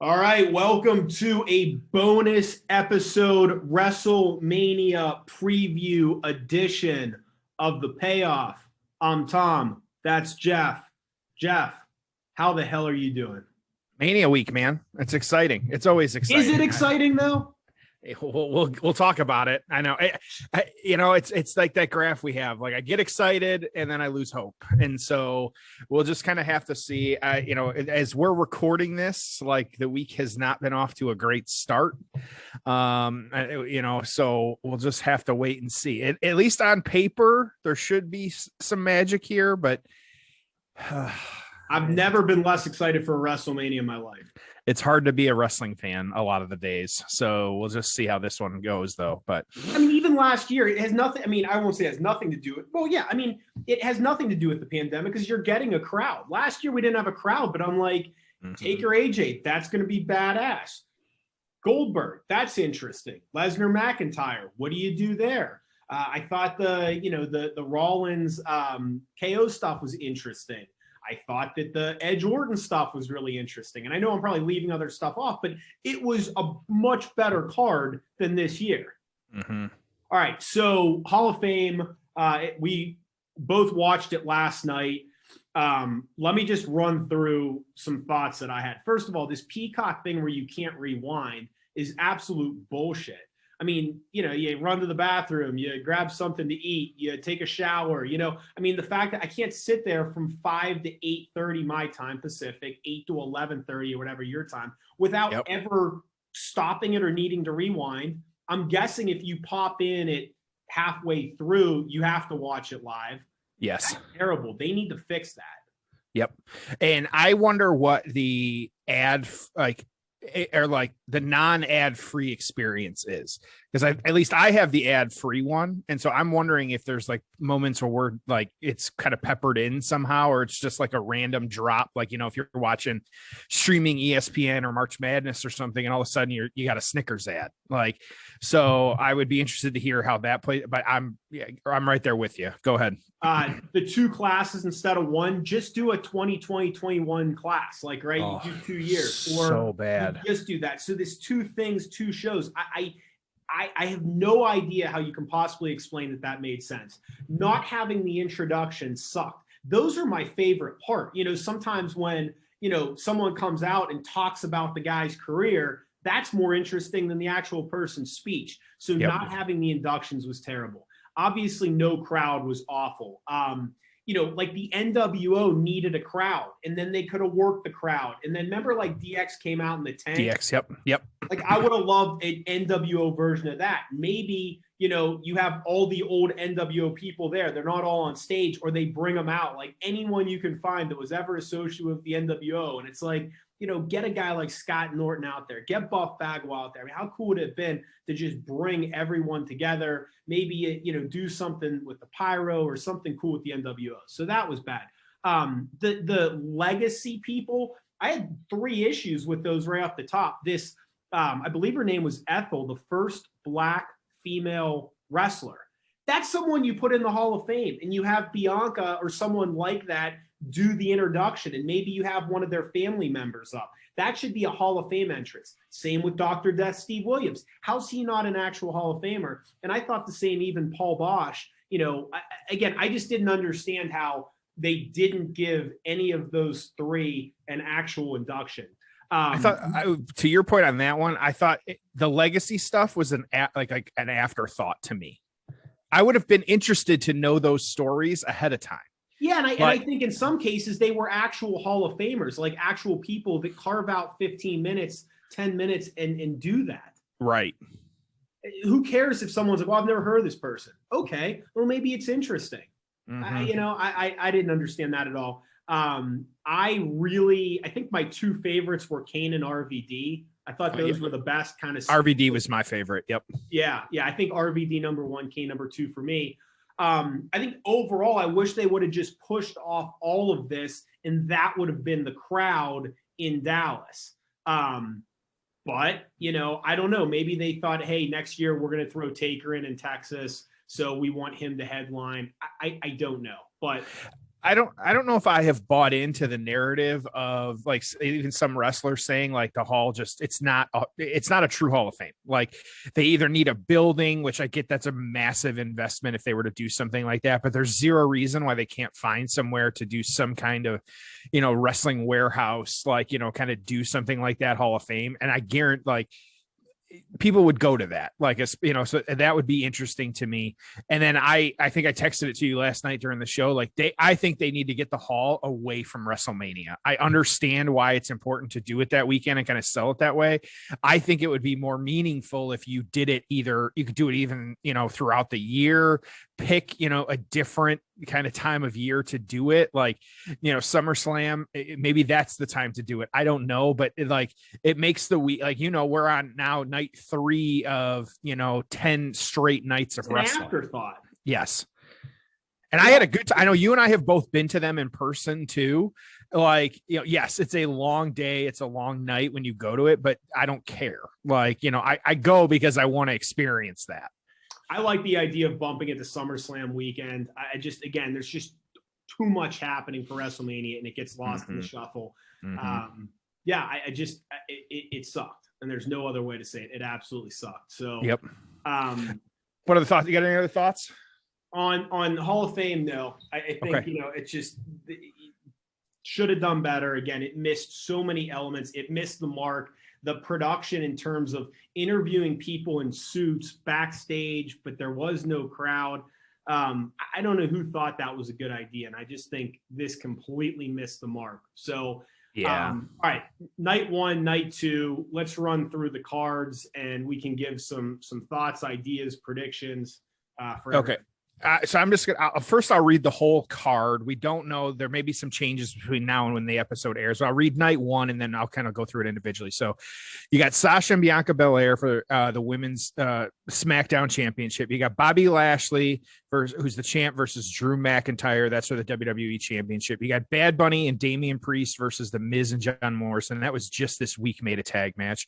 All right, welcome to a bonus episode Wrestlemania preview edition of The Payoff. I'm Tom. That's Jeff. Jeff, how the hell are you doing? Mania week, man. It's exciting. It's always exciting. Is it exciting though? We'll talk about it. I know. It's like that graph we have. Like I get excited and then I lose hope, and so we'll just kind of have to see. As we're recording this, the week has not been off to a great start. So we'll just have to wait and see. At least on paper, there should be some magic here, but I've never been less excited for a WrestleMania in my life. It's hard to be a wrestling fan a lot of the days. So we'll just see how this one goes, though. But I mean, even last year, it has nothing. I mean, I won't say it has nothing to do with. Well, yeah, I mean, it has nothing to do with the pandemic because you're getting a crowd. Last year, we didn't have a crowd, but I'm like, Taker AJ, that's going to be badass. Goldberg, that's interesting. Lesnar McIntyre, what do you do there? I thought the Rollins KO stuff was interesting. I thought that the Edge Orton stuff was really interesting. And I know I'm probably leaving other stuff off, but it was a much better card than this year. Mm-hmm. All right. So Hall of Fame, we both watched it last night. Let me just run through some thoughts that I had. First of all, this Peacock thing where you can't rewind is absolute bullshit. I mean, you run to the bathroom, you grab something to eat, you take a shower, I mean, the fact that I can't sit there from 5 to 8:30 my time Pacific, 8 to 11:30 or whatever your time, without ever stopping it or needing to rewind. I'm guessing if you pop in it halfway through, you have to watch it live. Yes. That's terrible. They need to fix that. Yep. And I wonder what the ad, the non-ad free experience is, because at least I have the ad free one, and so I'm wondering if there's moments where we're it's kind of peppered in somehow, or it's just like a random drop, if you're watching streaming ESPN or March Madness or something, and all of a sudden you got a Snickers ad. So I would be interested to hear how that plays, but I'm right there with you. Go ahead. The two classes instead of one, just do a 2020-21 class, you do 2 years, or so bad. Just do that. So there's two things, two shows. I have no idea how you can possibly explain that made sense. Not having the introduction sucked. Those are my favorite part. Sometimes when, someone comes out and talks about the guy's career, that's more interesting than the actual person's speech. So not having the inductions was terrible. Obviously, no crowd was awful. The NWO needed a crowd, and then they could have worked the crowd. And then remember, DX came out in the tank. DX, yep. I would have loved an NWO version of that. Maybe, you have all the old NWO people there. They're not all on stage, or they bring them out. Anyone you can find that was ever associated with the NWO. And it's get a guy like Scott Norton out there. Get Buff Bagwell out there. I mean, how cool would it have been to just bring everyone together? Maybe, do something with the pyro or something cool with the NWO. So that was bad. The legacy people, I had 3 issues with those right off the top. This, I believe her name was Ethel, the first Black female wrestler. That's someone you put in the Hall of Fame, and you have Bianca or someone like that do the introduction, and maybe you have one of their family members up. That should be a Hall of Fame entrance. Same with Dr. Death Steve Williams. How's he not an actual Hall of Famer? And I thought the same, even Paul Bosch. I just didn't understand how they didn't give any of those 3 an actual induction. I thought, to your point on that one, I thought the legacy stuff was an afterthought to me. I would have been interested to know those stories ahead of time. Yeah, and I think in some cases they were actual Hall of Famers, actual people that carve out 15 minutes, 10 minutes and do that. Right. Who cares if someone's like, well, I've never heard of this person. Okay, well, maybe it's interesting. Mm-hmm. I didn't understand that at all. I think my 2 favorites were Kane and RVD. I thought those were the best kind of. RVD was my favorite. Yep. Yeah. I think RVD number 1, Kane number 2 for me. I think overall, I wish they would have just pushed off all of this, and that would have been the crowd in Dallas. But, I don't know. Maybe they thought, hey, next year we're going to throw Taker in Texas, so we want him to headline. I don't know. But I don't know if I have bought into the narrative of like even some wrestlers saying like the hall just it's not a true Hall of Fame. Like they either need a building, which I get that's a massive investment if they were to do something like that, but there's zero reason why they can't find somewhere to do some kind of, wrestling warehouse, like, kind of do something like that Hall of Fame. And I guarantee like people would go to that, like, so that would be interesting to me. And then I think I texted it to you last night during the show. Like I think they need to get the hall away from WrestleMania. I understand why it's important to do it that weekend and kind of sell it that way. I think it would be more meaningful if you did it either, you could do it even, throughout the year, pick, a different kind of time of year to do it. Like, SummerSlam, maybe that's the time to do it. I don't know, but it makes the week, like, we're on now night 3 of, 10 straight nights of wrestling. Afterthought. Yes. And I had a good time. I know you and I have both been to them in person too. Like, yes, it's a long day. It's a long night when you go to it, but I don't care. Like, I go because I want to experience that. I like the idea of bumping it to SummerSlam weekend. Again, there's just too much happening for WrestleMania and it gets lost in the shuffle. It sucked. And there's no other way to say it. It absolutely sucked. So, yep. What are the thoughts? You got any other thoughts? On Hall of Fame, no. I think, okay. It just should have done better. Again, it missed so many elements. It missed the mark. The production in terms of interviewing people in suits backstage, but there was no crowd. I don't know who thought that was a good idea. And I just think this completely missed the mark. So, yeah. All right. Night 1, night 2, let's run through the cards and we can give some thoughts, ideas, predictions. For okay. So I'm just gonna first I'll read the whole card. We don't know, there may be some changes between now and when the episode airs. So I'll read night 1 and then I'll kind of go through it individually. So you got Sasha and Bianca Belair for the women's SmackDown Championship. You got Bobby Lashley who's the champ versus Drew McIntyre. That's for the WWE Championship. You got Bad Bunny and Damian Priest versus The Miz and John Morrison. That was just this week made a tag match.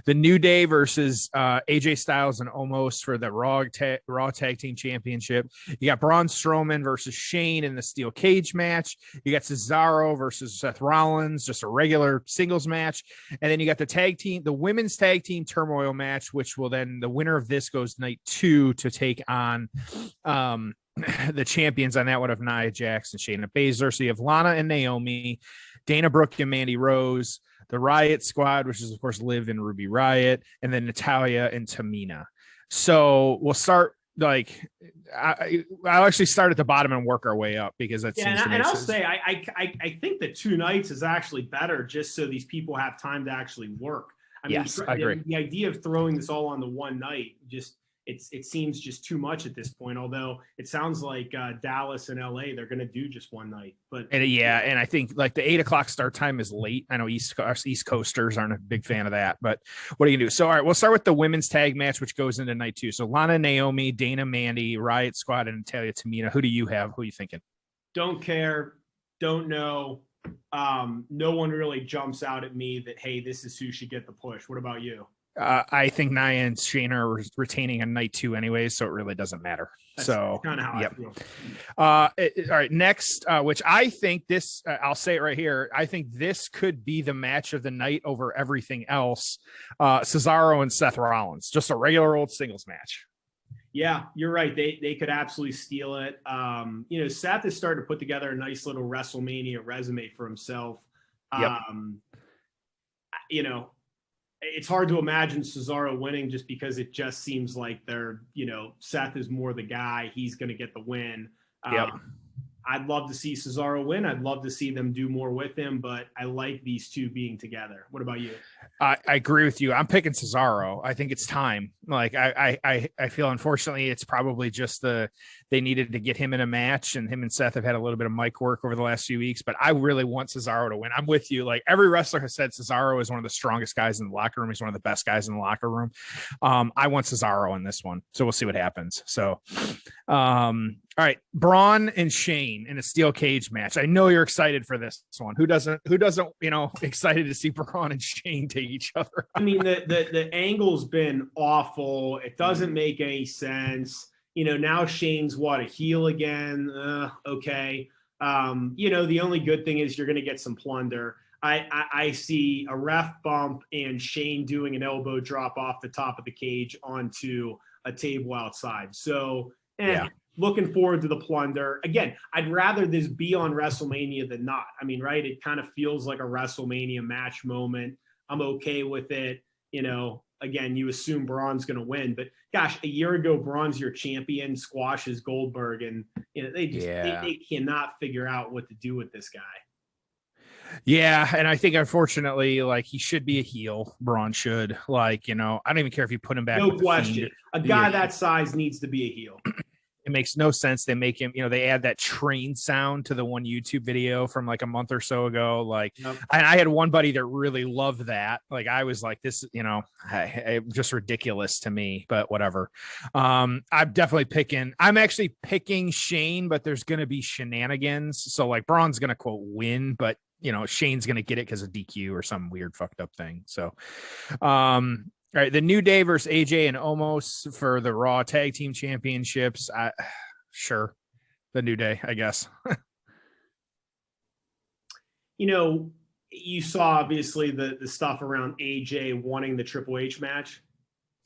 The New Day versus AJ Styles and Omos for the Raw Tag Team Championship. You got Braun Strowman versus Shane in the steel cage match. You got Cesaro versus Seth Rollins, just a regular singles match. And then you got the women's tag team turmoil match, which will then the winner of this goes night 2 to take on the champions on that one of Nia Jax and Shayna Baszler. So you have Lana and Naomi, Dana Brooke and Mandy Rose, the Riot Squad, which is of course Liv and Ruby Riot, and then Natalya and Tamina. So we'll start I'll actually start at the bottom and work our way up because that seems to make sense. I'll say I think that 2 nights is actually better just so these people have time to actually work. I mean, I agree. The idea of throwing this all on the one night just it seems just too much at this point. Although it sounds like Dallas and LA they're going to do just one night. But and I think like the 8:00 start time is late. I know East Coasters aren't a big fan of that, but what are you gonna do? So all right, we'll start with the women's tag match, which goes into night 2. So Lana, Naomi, Dana, Mandy, Riot Squad, and Natalya, Tamina. Who do you have? Who are you thinking? Don't care. Don't know. No one really jumps out at me that hey, this is who should get the push. What about you? I think Nia and Shayna are retaining a night 2 anyways, so it really doesn't matter. That's kind of how I feel. All right, next, which I think this, I'll say it right here. I think this could be the match of the night over everything else. Cesaro and Seth Rollins, just a regular old singles match. Yeah, you're right. They could absolutely steal it. Seth has started to put together a nice little WrestleMania resume for himself. Yep. It's hard to imagine Cesaro winning just because it just seems like Seth is more the guy. He's going to get the win. Yep. I'd love to see Cesaro win. I'd love to see them do more with him, but I like these two being together. What about you? I agree with you. I'm picking Cesaro. I think it's time. Like I feel unfortunately it's probably just they needed to get him in a match, and him and Seth have had a little bit of mic work over the last few weeks, but I really want Cesaro to win. I'm with you. Like every wrestler has said Cesaro is one of the strongest guys in the locker room. He's one of the best guys in the locker room. I want Cesaro in this one. So we'll see what happens. So, all right, Braun and Shane in a steel cage match. I know you're excited for this one. Who doesn't, excited to see Braun and Shane take each other? I mean, the angle's been awful. It doesn't make any sense. Now Shane's a heel again. Okay. The only good thing is you're going to get some plunder. I see a ref bump and Shane doing an elbow drop off the top of the cage onto a table outside. So, Yeah. looking forward to the plunder. Again, I'd rather this be on WrestleMania than not. I mean, right? It kind of feels like a WrestleMania match moment. I'm okay with it. Again, you assume Braun's going to win, but gosh, a year ago, Braun's your champion, squashes Goldberg, and they cannot figure out what to do with this guy. Yeah, and I think unfortunately, like, he should be a heel. Braun should, I don't even care if you put him back. No question, a guy that size needs to be a heel. It makes no sense. They make him, they add that train sound to the one YouTube video from like a month or so ago. And I had one buddy that really loved that. Like, I was like, this, just ridiculous to me, but whatever. I'm actually picking Shane, but there's going to be shenanigans. So like Braun's going to quote win, but Shane's going to get it because of DQ or some weird fucked up thing. So, all right, the New Day versus AJ and Omos for the Raw Tag Team Championships. Sure, the New Day, I guess. You saw obviously the stuff around AJ wanting the Triple H match.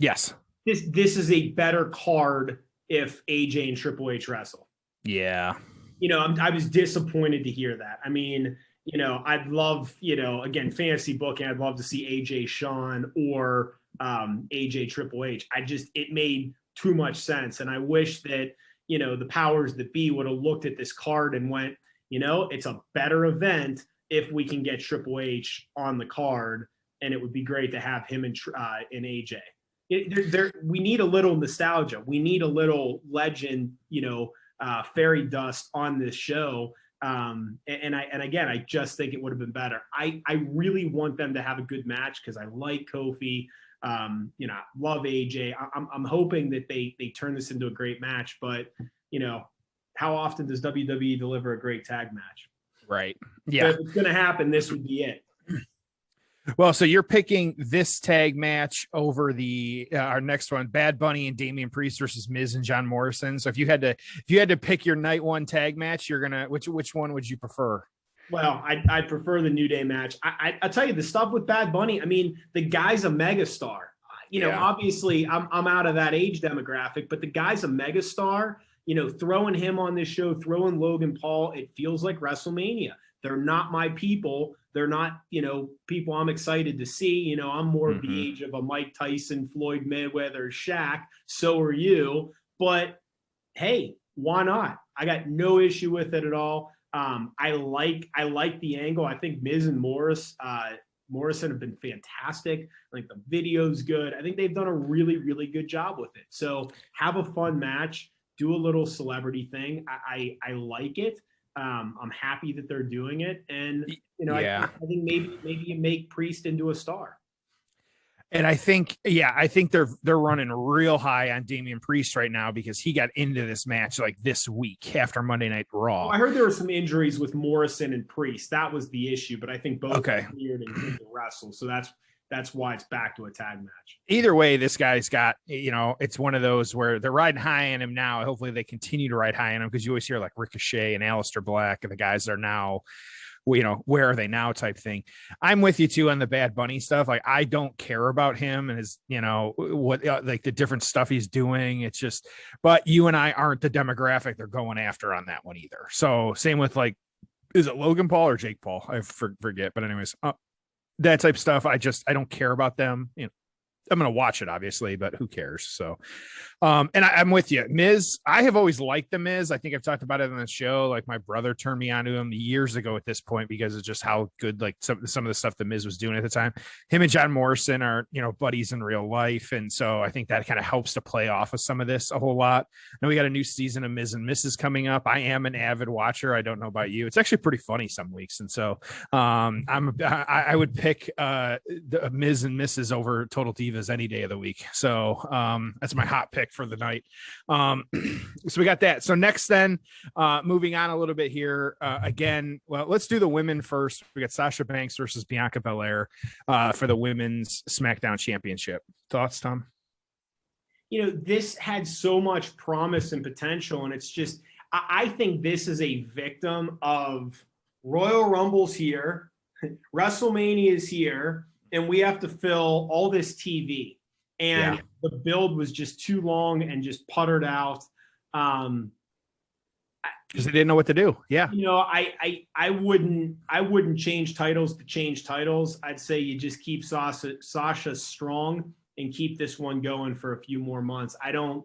Yes. This is a better card if AJ and Triple H wrestle. Yeah. I was disappointed to hear that. I mean, I'd love, again, fantasy booking, I'd love to see AJ Sean or AJ Triple H. It made too much sense. And I wish that, the powers that be would have looked at this card and went, it's a better event if we can get Triple H on the card, and it would be great to have him and AJ. We need a little nostalgia. We need a little legend, fairy dust on this show. And again, I just think it would have been better. I really want them to have a good match because I like Kofi. Love AJ. I'm hoping that they turn this into a great match, but how often does WWE deliver a great tag match? Right. Yeah. So if it's going to happen, this would be it. Well, so you're picking this tag match over our next one, Bad Bunny and Damian Priest versus Miz and John Morrison. So if you had to pick your night one tag match, you're gonna which one would you prefer? Well, I prefer the New Day match. I'll tell you the stuff with Bad Bunny. I mean, the guy's a megastar. Obviously I'm out of that age demographic, but the guy's a megastar. Throwing him on this show, throwing Logan Paul, it feels like WrestleMania. They're not my people. They're not, people I'm excited to see. I'm more of the age of a Mike Tyson, Floyd Mayweather, Shaq. So are you. But hey, why not? I got no issue with it at all. I like the angle. I think Miz and Morrison have been fantastic. I think the video's good. I think they've done a really, really good job with it. So have a fun match. Do a little celebrity thing. I like it. I'm happy that they're doing it, and I think maybe you make Priest into a star. And I think they're running real high on Damian Priest right now because he got into this match like this week after Monday Night Raw. Well, I heard there were some injuries with Morrison and Priest. That was the issue, but I think both are cleared and good to wrestle. So that's why it's back to a tag match. Either way, this guy's got, it's one of those where they're riding high on him now. Hopefully they continue to ride high on him because you always hear like Ricochet and Aleister Black and the guys that are now, where are they now type thing. I'm with you too on the Bad Bunny stuff. Like, I don't care about him and his, what like the different stuff he's doing. It's just, but you and I aren't the demographic they're going after on that one either. So same with like, is it Logan Paul or Jake Paul? I forget, but anyways, that type of stuff. I don't care about them. I'm going to watch it obviously, but who cares? So, and I'm with you. Miz, I have always liked the Miz. I think I've talked about it on the show. Like, my brother turned me on to him years ago at this point because of just how good, like some of the stuff the Miz was doing at the time. Him and John Morrison are, buddies in real life. And so I think that kind of helps to play off of some of this a whole lot. Now we got a new season of Miz and Mrs. coming up. I am an avid watcher. I don't know about you. It's actually pretty funny some weeks. And so I would pick the Miz and Mrs. over Total Divas any day of the week. So that's my hot pick for the night. So we got that. So next then, moving on a little bit here, again, well, let's do the women first. We got Sasha Banks versus Bianca Belair for the women's SmackDown Championship. Thoughts, Tom? This had so much promise and potential, and it's just, I think this is a victim of Royal Rumble's here, WrestleMania is here, and we have to fill all this TV. And the build was just too long and just puttered out. Because they didn't know what to do. Yeah. You know, I wouldn't change titles to change titles. I'd say you just keep Sasha strong and keep this one going for a few more months. I don't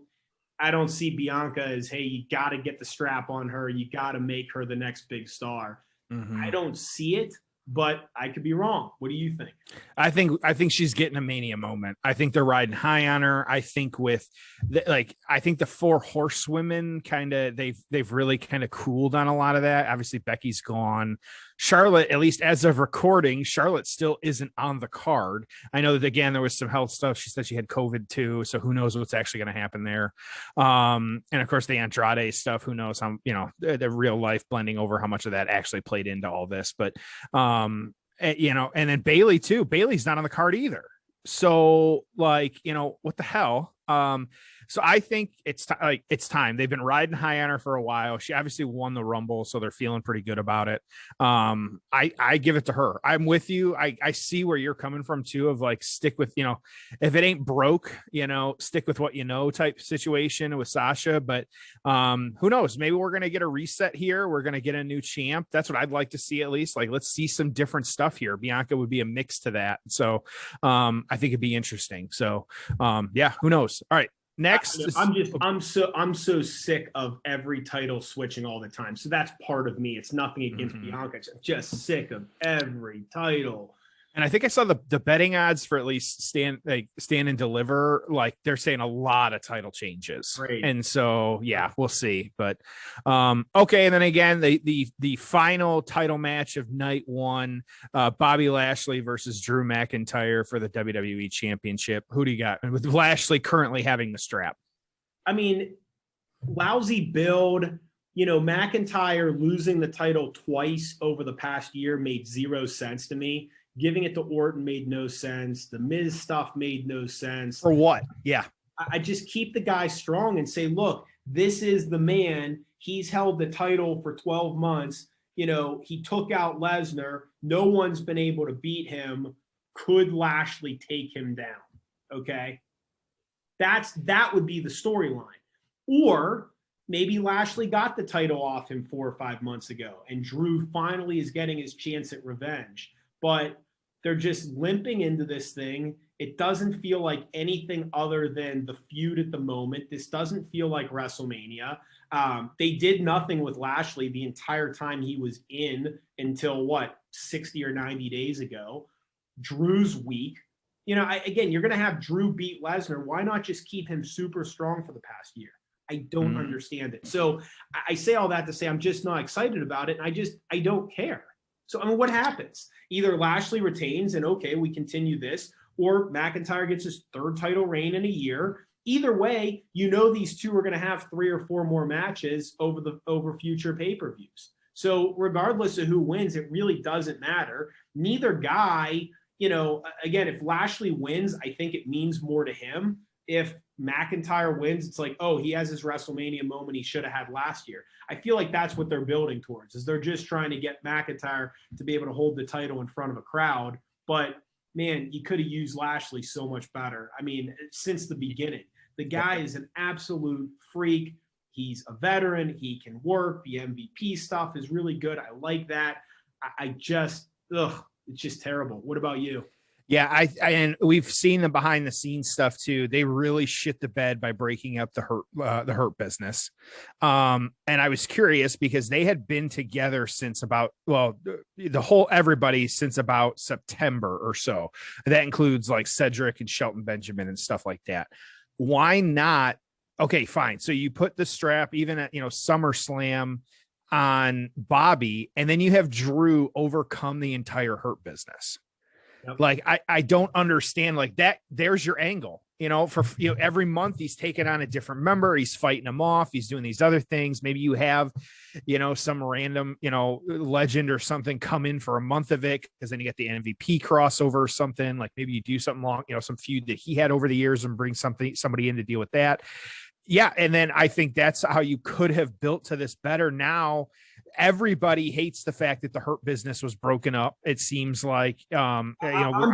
see Bianca as, hey, you got to get the strap on her. You got to make her the next big star. Mm-hmm. I don't see it, but I could be wrong. What do you think? I think she's getting a Mania moment. I think they're riding high on her. I think I think the 4 horsewomen they've really kind of cooled on a lot of that. Obviously Becky's gone. Charlotte, at least as of recording, Charlotte still isn't on the card. I know that, again, there was some health stuff. She said she had COVID too, so who knows what's actually going to happen there. And of course the Andrade stuff, who knows how, the real life blending over, how much of that actually played into all this. But and then Bailey too. Bailey's not on the card either. So what the hell? So I think it's time. They've been riding high on her for a while. She obviously won the Rumble, so they're feeling pretty good about it. I give it to her. I'm with you. I see where you're coming from too, of stick with, if it ain't broke, stick with what type situation with Sasha. But who knows? Maybe we're gonna get a reset here. We're gonna get a new champ. That's what I'd like to see, at least. Let's see some different stuff here. Bianca would be a mix to that. So I think it'd be interesting. So who knows? All right. Next, I'm so sick of every title switching all the time. So that's part of me. It's nothing against Bianca. I'm just sick of every title. And I think I saw the betting odds for at least stand and deliver. They're saying a lot of title changes. Great. And so, we'll see. But okay. And then again, the final title match of night 1, Bobby Lashley versus Drew McIntyre for the WWE Championship. Who do you got? With Lashley currently having the strap. I mean, lousy build. McIntyre losing the title twice over the past year made 0 sense to me. Giving it to Orton made no sense. The Miz stuff made no sense. For what? Yeah. I just keep the guy strong and say, look, this is the man. He's held the title for 12 months. He took out Lesnar. No one's been able to beat him. Could Lashley take him down? Okay. That would be the storyline. Or maybe Lashley got the title off him 4 or 5 months ago, and Drew finally is getting his chance at revenge. But they're just limping into this thing. It doesn't feel like anything other than the feud at the moment. This doesn't feel like WrestleMania. They did nothing with Lashley the entire time he was in until 60 or 90 days ago. Drew's weak. Again, you're going to have Drew beat Lesnar. Why not just keep him super strong for the past year? I don't understand it. So I say all that to say I'm just not excited about it. And I don't care. So, what happens? Either Lashley retains and, okay, we continue this, or McIntyre gets his 3rd title reign in a year. Either way, these two are going to have 3 or 4 more matches over future pay-per-views. So regardless of who wins, it really doesn't matter. Neither guy, again, if Lashley wins, I think it means more to him. If McIntyre wins, it's like, oh, he has his WrestleMania moment he should have had last year. I feel like that's what they're building towards, is they're just trying to get McIntyre to be able to hold the title in front of a crowd. But, man, you could have used Lashley so much better. I mean, since the beginning. The guy is an absolute freak. He's a veteran. He can work. The MVP stuff is really good. I like that. It's just terrible. What about you? Yeah, and we've seen the behind the scenes stuff too. They really shit the bed by breaking up the hurt business. And I was curious because they had been together since about, everybody since about September or so. That includes Cedric and Shelton Benjamin and stuff like that. Why not? Okay, fine. So you put the strap even at, SummerSlam on Bobby, and then you have Drew overcome the entire hurt business. Yep. I don't understand that. There's your angle, every month he's taking on a different member. He's fighting them off. He's doing these other things. Maybe you have, some random, legend or something come in for a month of it. Cause then you get the MVP crossover or something. Maybe you do something long, some feud that he had over the years and bring somebody in to deal with that. Yeah, and then I think that's how you could have built to this better. Now everybody hates the fact that the Hurt Business was broken up. It seems like I'm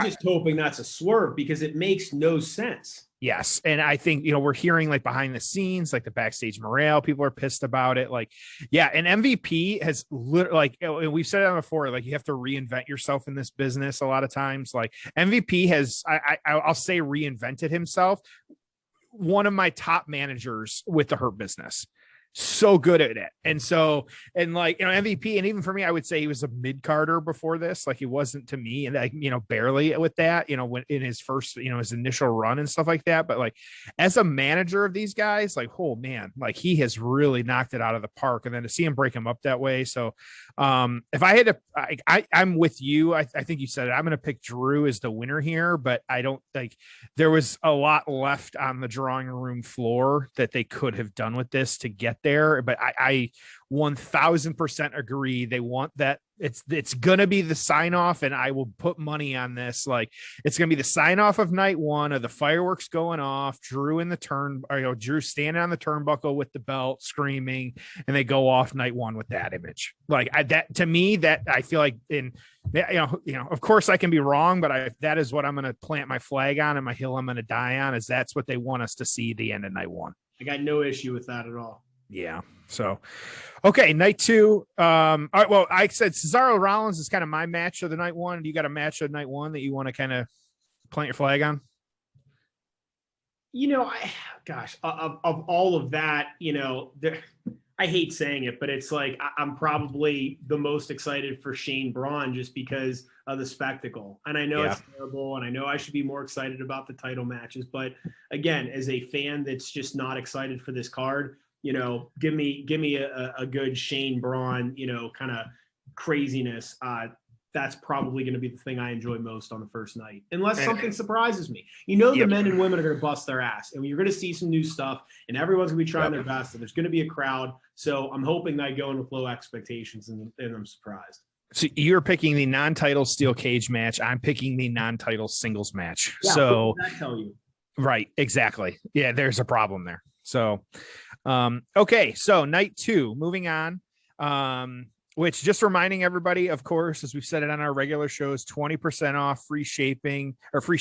just hoping that's a swerve because it makes no sense. yes. And I think, we're hearing like behind the scenes, like the backstage morale, people are pissed about it. Like, yeah. And MVP has like, we've said it before, like you have to reinvent yourself in this business a lot of times. Like MVP has, I'll say reinvented himself. One of my top managers with the Hurt Business. So good at it. And so, and like, MVP, and even for me, I would say he was a mid-carder before this. Like he wasn't to me, and like, barely with that, when in his first, his initial run and stuff like that. But like as a manager of these guys, like, oh man, like he has really knocked it out of the park. And then to see him break him up that way. So if I had to, I'm with you. I think you said it. I'm going to pick Drew as the winner here, but I don't think there was a lot left on the drawing room floor that they could have done with this to get there. But I 1000% agree. They want that. It's gonna be the sign off, and I will put money on this. Like it's gonna be the sign off of night one of the fireworks going off, Drew in the Drew standing on the turnbuckle with the belt screaming, and they go off night one with that image. Like that to me, that I feel like of course I can be wrong, but that is what I'm gonna plant my flag on and my hill I'm gonna die on, is that's what they want us to see the end of night one. I got no issue with that at all. Yeah. So, okay. Night two. All right. Well, I said Cesaro Rollins is kind of my match of the night one. Do you got a match of night one that you want to kind of plant your flag on? Of all of that, I hate saying it, but it's like I'm probably the most excited for Shane Braun just because of the spectacle. And I know it's terrible, and I know I should be more excited about the title matches. But again, as a fan that's just not excited for this card, give me a good Shane Braun, kind of craziness. That's probably going to be the thing I enjoy most on the first night, unless something surprises me. The men and women are going to bust their ass, and you're going to see some new stuff, and everyone's going to be trying their best, and there's going to be a crowd. So I'm hoping that I go in with low expectations, and I'm surprised. So you're picking the non-title steel cage match. I'm picking the non-title singles match. Yeah, so what does that tell you? Right. Exactly. Yeah. There's a problem there. So, okay. So night two, moving on, which just reminding everybody, of course, as we've said it on our regular shows, 20% off, free shipping, free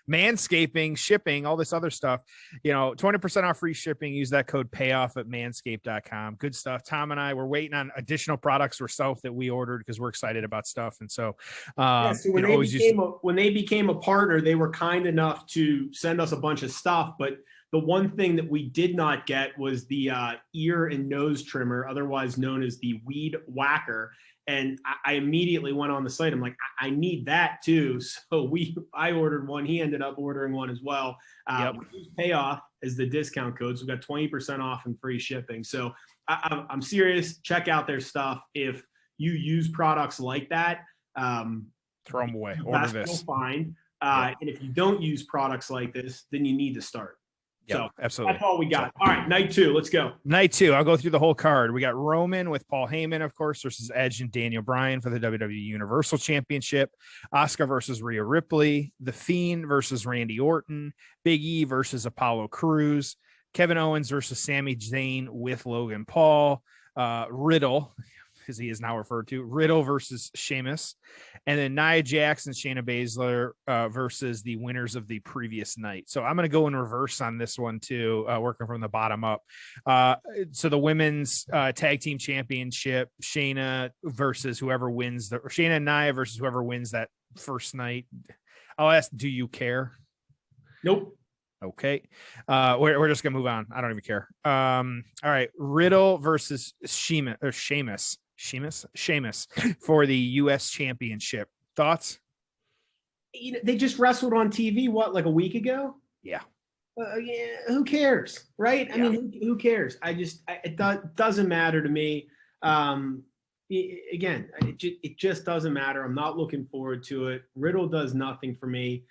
manscaping, shipping, all this other stuff, 20% off, free shipping. Use that code payoff at manscaped.com. Good stuff. Tom and I were waiting on additional products ourselves that we ordered because we're excited about stuff. And so, when they became a partner, they were kind enough to send us a bunch of stuff, but the one thing that we did not get was the ear and nose trimmer, otherwise known as the Weed Whacker. And I immediately went on the site. I'm like, I need that too. So I ordered one. He ended up ordering one as well. We use payoff as the discount code. So we got 20% off and free shipping. So I'm serious. Check out their stuff. If you use products like that, throw them away. Order this. You'll find. And if you don't use products like this, then you need to start. So absolutely. That's all we got. All right, night two. Let's go. Night two. I'll go through the whole card. We got Roman with Paul Heyman, of course, versus Edge and Daniel Bryan for the WWE Universal Championship. Asuka versus Rhea Ripley. The Fiend versus Randy Orton. Big E versus Apollo Crews. Kevin Owens versus Sami Zayn with Logan Paul. Riddle, as he is now referred to, Riddle versus Sheamus, and then Nia Jax and Shayna Baszler versus the winners of the previous night. So I'm going to go in reverse on this one too, working from the bottom up. So the women's tag team championship, Shayna versus whoever wins Shayna and Nia versus whoever wins that first night. I'll ask, do you care? Nope. Okay. We're just gonna move on. I don't even care. All right. Riddle versus Sheamus for the US Championship. Thoughts? They just wrestled on TV, like a week ago? Yeah. Who cares? Right? I mean, who cares? It doesn't matter to me. Again, it just doesn't matter. I'm not looking forward to it. Riddle does nothing for me.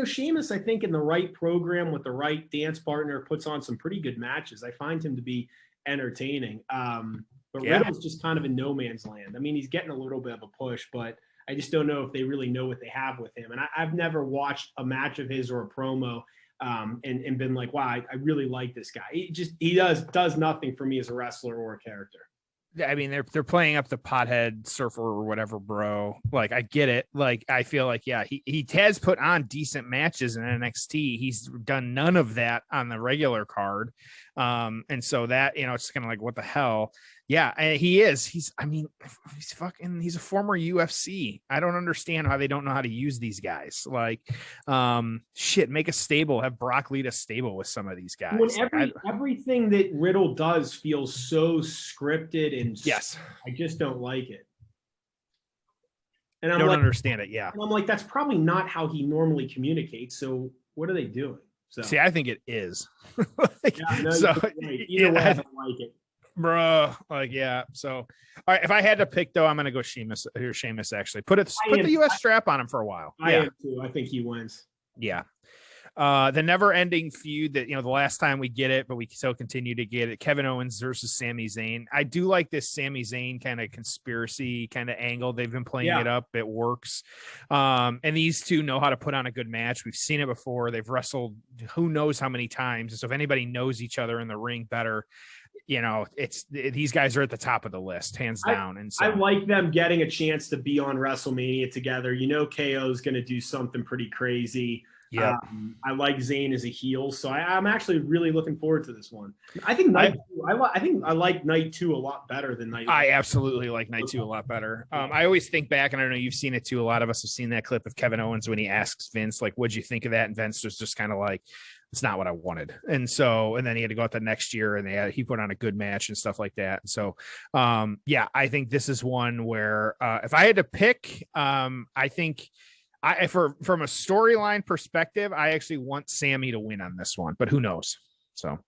Sheamus, I think in the right program with the right dance partner, puts on some pretty good matches. I find him to be entertaining. But Riddle's just kind of in no man's land. I mean, he's getting a little bit of a push, but I just don't know if they really know what they have with him. And I've never watched a match of his or a promo. and been like, wow, I really like this guy. He does nothing for me as a wrestler or a character. I mean, they're playing up the pothead surfer or whatever, bro. Like, I get it. Like, I feel like, yeah, he has put on decent matches in NXT. He's done none of that on the regular card. And so that, it's kind of like, what the hell? Yeah, he is. He's a former UFC. I don't understand how they don't know how to use these guys. Like, make a stable, have Brock lead a stable with some of these guys. When everything that Riddle does feels so scripted, and yes, I just don't like it. And I don't understand it. Yeah. And I'm like, that's probably not how he normally communicates. So what are they doing? So see, I think it is. Either way, I don't like it. Bro, like, yeah. So, all right. If I had to pick, though, I'm going to go Sheamus. Here's Sheamus, actually. Put the U.S. strap on him for a while. I am too. I think he wins. Yeah. The never-ending feud that, the last time we get it, but we still continue to get it, Kevin Owens versus Sami Zayn. I do like this Sami Zayn kind of conspiracy kind of angle. They've been playing it up. It works. And these two know how to put on a good match. We've seen it before. They've wrestled who knows how many times. So if anybody knows each other in the ring better, these guys are at the top of the list, hands down. And so I like them getting a chance to be on WrestleMania together. KO is going to do something pretty crazy. Yeah, I like Zayn as a heel, so I'm actually really looking forward to this one. I think I like Night 2 a lot better than Night 1. I absolutely like Night 2 a lot better. I always think back, and I don't know, you've seen it too. A lot of us have seen that clip of Kevin Owens when he asks Vince, like, what'd you think of that? And Vince was just kind of like, it's not what I wanted. And then he had to go out the next year, and he put on a good match and stuff like that. And so, I think this is one where if I had to pick, I think from a storyline perspective, I actually want Sammy to win on this one, but who knows? So,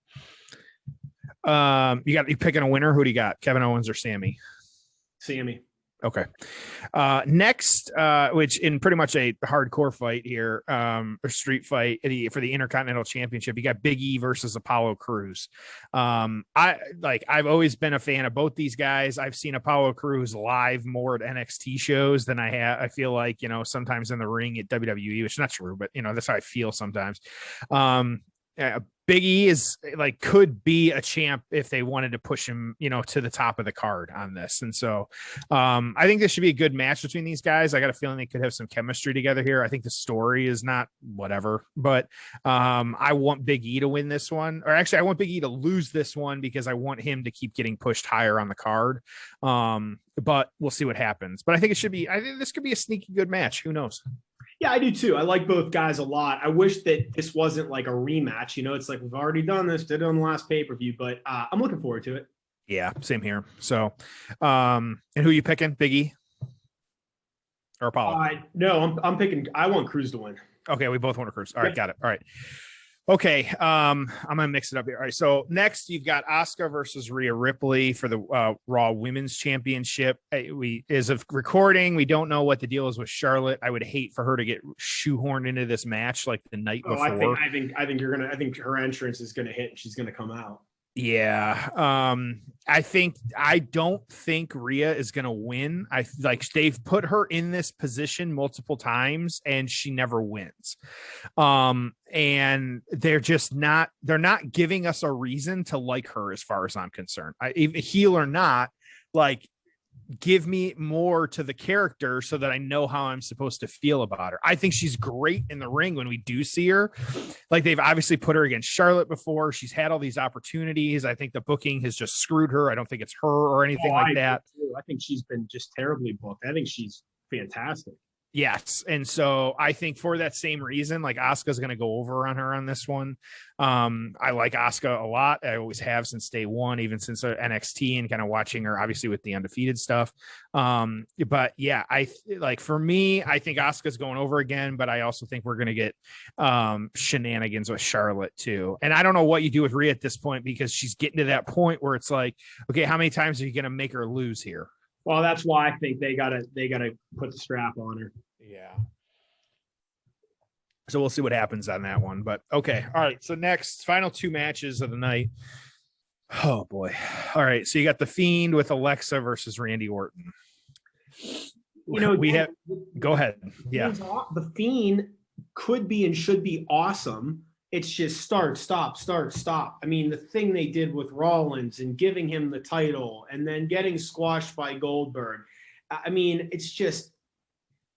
you picking a winner? Who do you got? Kevin Owens or Sammy? Sammy. Okay. Next, which in pretty much a hardcore fight here, or street fight for the Intercontinental Championship, you got Big E versus Apollo Crews. I've always been a fan of both these guys. I've seen Apollo Crews live more at NXT shows than I feel like, sometimes in the ring at WWE, which is not true, but that's how I feel sometimes. Big E is could be a champ if they wanted to push him, to the top of the card on this. And so I think this should be a good match between these guys. I got a feeling they could have some chemistry together here. I think the story is not whatever, but I want Big E to win this one, or actually I want Big E to lose this one because I want him to keep getting pushed higher on the card. But we'll see what happens. But I think this could be a sneaky good match. Who knows? Yeah, I do too. I like both guys a lot. I wish that this wasn't like a rematch. It's like we've already done this, did it on the last pay-per-view, but I'm looking forward to it. Yeah, same here. So, and who are you picking, Big E or Apollo? No, I'm picking. I want Cruz to win. Okay, we both want to Cruz. All right, got it. All right. Okay, I'm gonna mix it up here. All right, so next you've got Asuka versus Rhea Ripley for the Raw Women's Championship. As of recording, we don't know what the deal is with Charlotte. I would hate for her to get shoehorned into this match like the night before. I think her entrance is gonna hit and she's gonna come out. Yeah. I don't think Rhea is going to win. They've put her in this position multiple times and she never wins. And they're not giving us a reason to like her as far as I'm concerned. Heel or not, give me more to the character so that I know how I'm supposed to feel about her. I think she's great in the ring when we do see her. They've obviously put her against Charlotte before. She's had all these opportunities. I think the booking has just screwed her. I don't think it's her or anything like that. I think she's been just terribly booked. I think she's fantastic. Yes. And so I think for that same reason, Asuka's going to go over on her on this one. I like Asuka a lot. I always have since day one, even since NXT and kind of watching her obviously with the undefeated stuff. But yeah, for me, I think Asuka's going over again, but I also think we're going to get shenanigans with Charlotte too. And I don't know what you do with Rhea at this point, because she's getting to that point where it's like, okay, how many times are you going to make her lose here? Well, that's why I think they gotta put the strap on her. Yeah. So we'll see what happens on that one. But okay. All right. So next, final two matches of the night. Oh boy. All right. So you got The Fiend with Alexa versus Randy Orton. Go ahead. Yeah. The Fiend could be and should be awesome it's just start, stop, start, stop. I mean, the thing they did with Rollins and giving him the title and then getting squashed by Goldberg. I mean, it's just,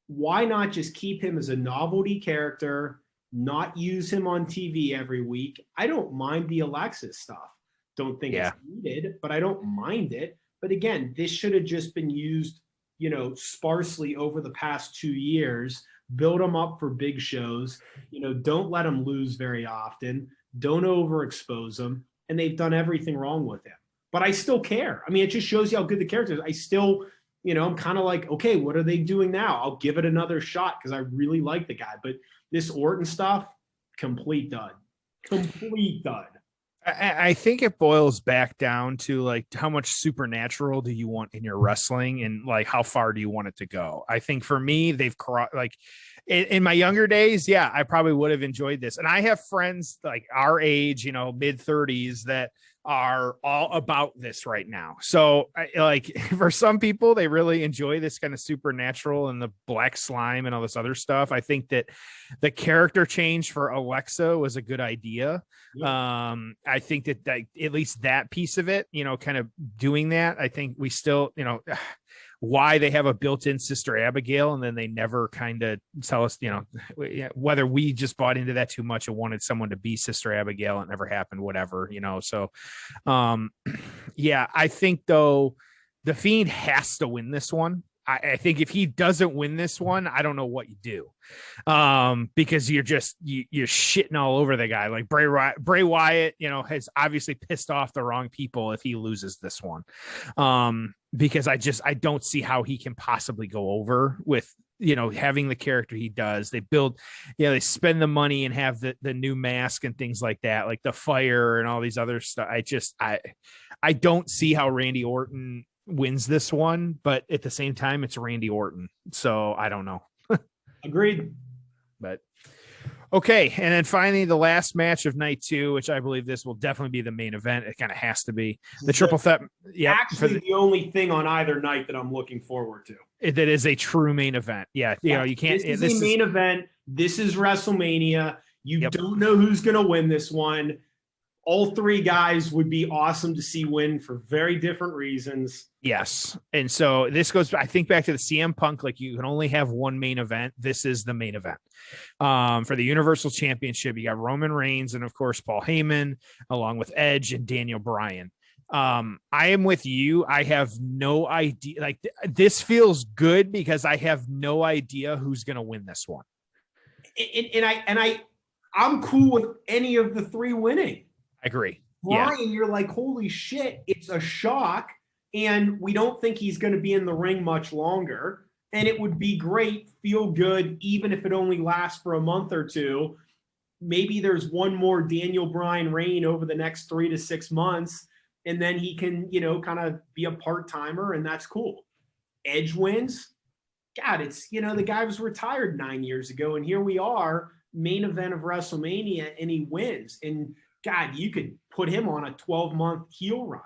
why not just keep him as a novelty character, not use him on TV every week? I don't mind the Alexis stuff. Don't think it's needed, but I don't mind it. But again, this should have just been used, sparsely over the past 2 years. Build them up for big shows. Don't let them lose very often. Don't overexpose them. And they've done everything wrong with him. But I still care. I mean, it just shows you how good the character is. I still, I'm kind of like, okay, what are they doing now? I'll give it another shot because I really like the guy. But this Orton stuff, complete dud. Complete dud. I think it boils back down to like how much supernatural do you want in your wrestling and like how far do you want it to go? I think for me, they've like in my younger days, yeah, I probably would have enjoyed this. And I have friends like our age, mid 30s that are all about this right now. So like for some people, they really enjoy this kind of supernatural and the black slime and all this other stuff. I think that the character change for Alexa was a good idea. Yeah. I think that at least that piece of it, kind of doing that, I think we still, why they have a built-in Sister Abigail and then they never kind of tell us, whether we just bought into that too much and wanted someone to be Sister Abigail. It never happened, whatever, so yeah, I think though the Fiend has to win this one. I think if he doesn't win this one, I don't know what you do, because you're shitting all over the guy. Like Bray Wyatt, has obviously pissed off the wrong people if he loses this one, because I don't see how he can possibly go over with having the character he does. They build, they spend the money and have the new mask and things like that, like the fire and all these other stuff. I don't see how Randy Orton wins this one, but at the same time, it's Randy Orton. So I don't know. Agreed. But okay. And then finally, the last match of night 2, which I believe this will definitely be the main event. It kind of has to be the triple threat. Yeah. Actually, the only thing on either night that I'm looking forward to. That is a true main event. Yeah. You can't. This is a main event. This is WrestleMania. You don't know who's going to win this one. All 3 guys would be awesome to see win for very different reasons. Yes. And so this goes, I think, back to the CM Punk, like you can only have one main event. This is the main event. For the Universal Championship, you got Roman Reigns and, of course, Paul Heyman, along with Edge and Daniel Bryan. I am with you. I have no idea. Like this feels good because I have no idea who's going to win this one. I'm cool with any of the 3 winning. I agree. Brian, you're like, holy shit, it's a shock. And we don't think he's going to be in the ring much longer. And it would be great, feel good, even if it only lasts for a month or 2. Maybe there's one more Daniel Bryan reign over the next 3 to 6 months. And then he can, kind of be a part-timer, and that's cool. Edge wins. God, it's, the guy was retired 9 years ago. And here we are, main event of WrestleMania, and he wins. And God, you could put him on a 12-month heel run.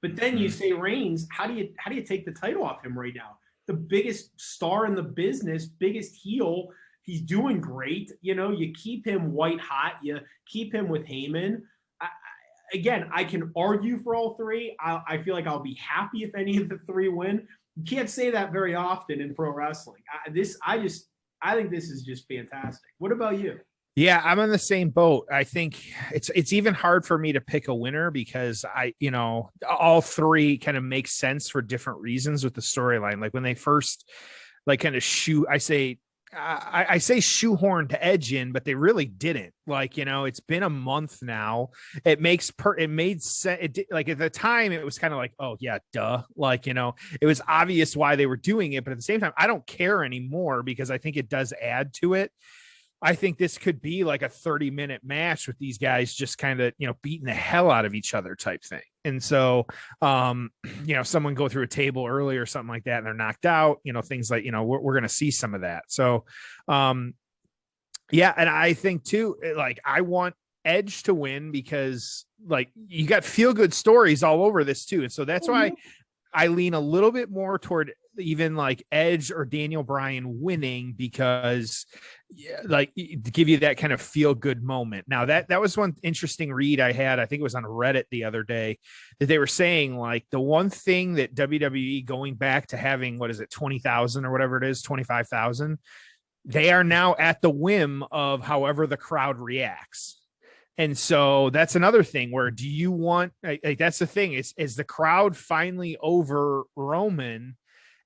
But then you say Reigns, how do you take the title off him right now? The biggest star in the business, biggest heel. He's doing great. You keep him white hot. You keep him with Heyman. Again, I can argue for all 3. I feel like I'll be happy if any of the 3 win. You can't say that very often in pro wrestling. I think this is just fantastic. What about you? Yeah, I'm in the same boat. I think it's even hard for me to pick a winner because all 3 kind of make sense for different reasons with the storyline. Like when they first kind of I say shoehorned to Edge in, but they really didn't. Like, it's been a month now. It made sense. Like at the time it was kind of like, oh yeah, duh. Like, it was obvious why they were doing it, but at the same time, I don't care anymore because I think it does add to it. I think this could be like a 30-minute match with these guys just kind of, beating the hell out of each other type thing. And so, someone go through a table early or something like that and they're knocked out, things like, we're going to see some of that. So, yeah. And I think too, like, I want Edge to win because like you got feel good stories all over this too. And so that's why I lean a little bit more toward even like Edge or Daniel Bryan winning because like to give you that kind of feel good moment. Now that was one interesting read I had. I think it was on Reddit the other day that they were saying like the one thing that WWE going back to having, what is it, 20,000 or whatever it is, 25,000, they are now at the whim of however the crowd reacts. And so that's another thing where do you want, like that's the thing, is the crowd finally over Roman,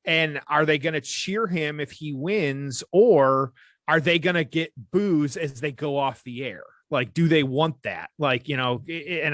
and are they going to cheer him if he wins, or are they going to get boos as they go off the air? Like, do they want that? Like, and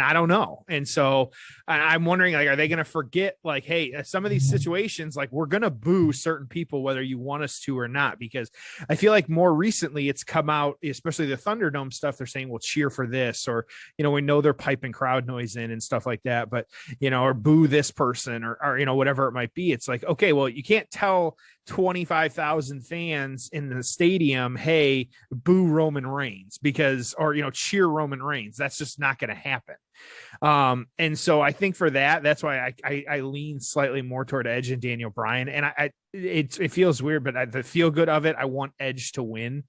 I don't know. And so I'm wondering, like, are they going to forget, like, hey, some of these situations, like, we're going to boo certain people, whether you want us to or not, because I feel like more recently it's come out, especially the Thunderdome stuff. They're saying, we'll cheer for this, or, we know they're piping crowd noise in and stuff like that, but, or boo this person or, whatever it might be. It's like, okay, well, you can't tell 25,000 fans in the stadium, hey, boo Roman Reigns because, or, cheer Roman Reigns. That's just not going to happen. And so I think for that's why I lean slightly more toward Edge and Daniel Bryan. And it feels weird, but the feel good of it, I want Edge to win.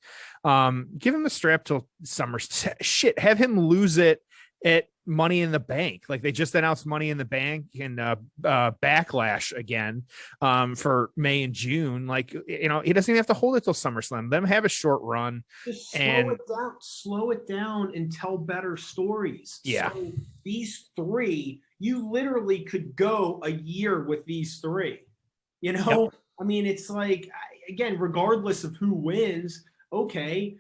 Give him the strap till Summer. Shit, have him lose it at Money in the Bank. Like they just announced Money in the Bank and Backlash again for May and June. Like, he doesn't even have to hold it till SummerSlam. Let him have a short run. Just and slow it down and tell better stories. Yeah. So these three, you literally could go a year with these three. Yep. I mean, it's like, again, regardless of who wins, okay,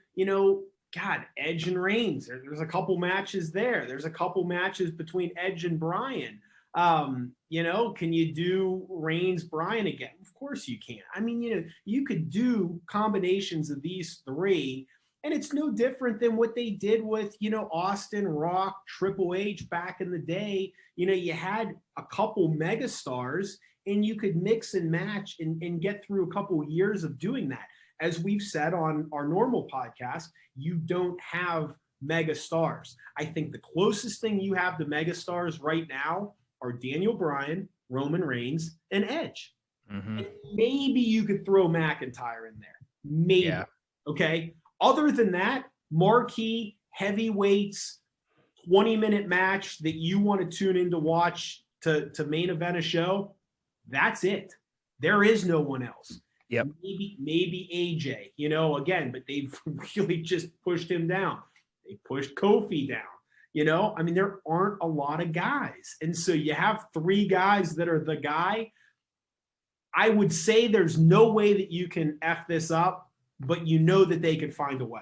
God, Edge and Reigns. There's a couple matches there. There's a couple matches between Edge and Bryan. Can you do Reigns Bryan again? Of course you can. I mean, you could do combinations of these three, and it's no different than what they did with, Austin, Rock, Triple H back in the day. You had a couple megastars, and you could mix and match and get through a couple of years of doing that. As we've said on our normal podcast, you don't have mega stars. I think the closest thing you have to mega stars right now are Daniel Bryan, Roman Reigns, and Edge. Mm-hmm. And maybe you could throw McIntyre in there. Maybe. Yeah. Okay. Other than that, marquee, heavyweights, 20-minute match that you want to tune in to watch to main event a show, that's it. There is no one else. Yep. Maybe AJ, again, but they've really just pushed him down. They pushed Kofi down, I mean, there aren't a lot of guys. And so you have three guys that are the guy. I would say there's no way that you can F this up, but that they could find a way.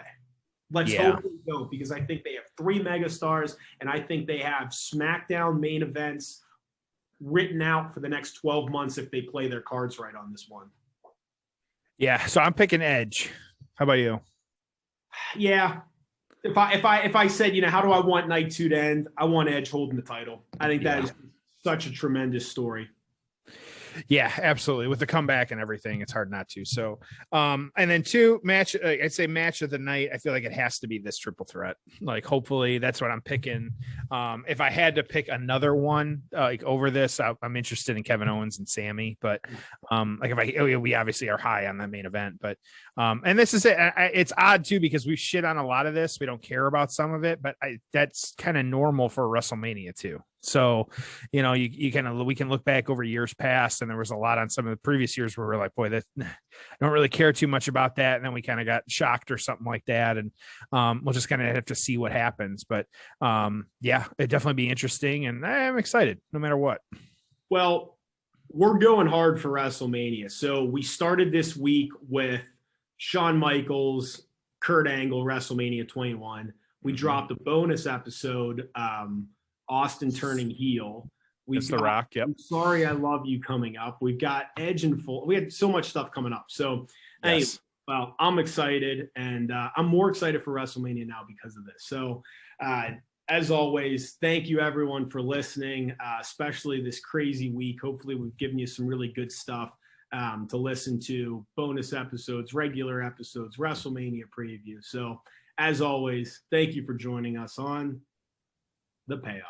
Let's hope they don't, because I think they have three megastars, and I think they have SmackDown main events written out for the next 12 months if they play their cards right on this one. Yeah, so I'm picking Edge. How about you? Yeah, if I said, how do I want night 2 to end? I want Edge holding the title. I think that is such a tremendous story. Yeah, absolutely. With the comeback and everything, it's hard not to. So, and then 2 match, I'd say match of the night. I feel like it has to be this triple threat. Like, hopefully that's what I'm picking. If I had to pick another one, like over this, I'm interested in Kevin Owens and Sammy, but, we obviously are high on that main event, but, and this is it. It's odd too, because we shit on a lot of this. We don't care about some of it, but that's kind of normal for WrestleMania too. So, we can look back over years past, and there was a lot on some of the previous years where we're like, boy, I don't really care too much about that. And then we kind of got shocked or something like that. And we'll just kind of have to see what happens. But it'd definitely be interesting. And I'm excited no matter what. Well, we're going hard for WrestleMania. So we started this week with Shawn Michaels, Kurt Angle, WrestleMania 21. We dropped a bonus episode, Austin turning heel. It's The Rock. Yep. I'm Sorry I Love You coming up. We've got Edge and full. We had so much stuff coming up. So, yes. I'm excited, and I'm more excited for WrestleMania now because of this. So, as always, thank you everyone for listening, especially this crazy week. Hopefully, we've given you some really good stuff to listen to, bonus episodes, regular episodes, WrestleMania preview. So, as always, thank you for joining us on The Payoff.